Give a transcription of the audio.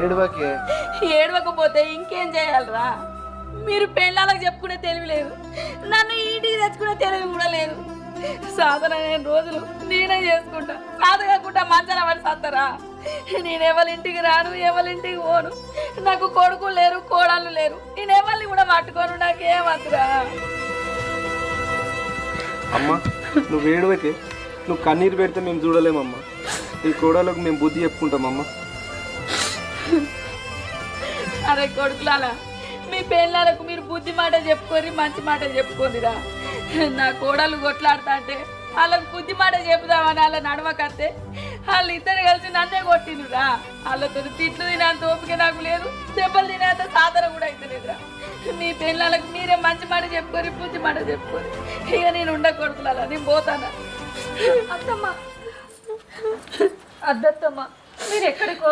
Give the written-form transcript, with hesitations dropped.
ఏడవకే. ఏడవకపోతే ఇంకేం చేయాలరా? మీరు పెళ్ళాలకు చెప్పుకునే తెలివి లేదు, నన్ను ఇంటికి తెచ్చుకునే తెలివి కూడా లేదు. సాధన నేను రోజులు నేనే చేసుకుంటా, సాధ కాకుండా మంచాల పడి సత్తారా? నేను ఎవరింటికి రాను, ఎవరింటికి పోను. నాకు కొడుకు లేరు, కోడళ్ళు లేరు. నేను ఎవరిని కూడా పట్టుకోను. నాకేమద్దురా? అమ్మా నువ్వు ఏడవకే. నువ్వు కన్నీరు పెడితే మేము చూడలేమమ్మా. నీ కోడలకు మేము బుద్ధి చెప్పుకుంటామమ్మా. అరే కొడుకులాలా, మీ పెళ్ళాలకు మీరు బుద్ధి మాట చెప్పుకోరి, మంచి మాట చెప్పుకోనిరా. నా కోడలు కొట్లాడుతా అంటే వాళ్ళకు బుద్ధి మాట చెప్పుదామని వాళ్ళ నడవకత్తే వాళ్ళు ఇద్దరు కలిసి నన్నే కొట్టినురా. వాళ్ళతో తిట్లు తినేంత ఓపిక నాకు లేదు, దెబ్బలు తినేంత సాధన కూడా అవుతలేదురా. మీ పెళ్ళాలకు మీరే మంచి మాట చెప్పుకోరి, బుద్ధి మాట చెప్పుకోరి. ఇక నేను ఉండ కొడుకులాలా, నేను పోతానా? అత్తమ్మ, అద్దత్తమ్మ, మీరు ఎక్కడికో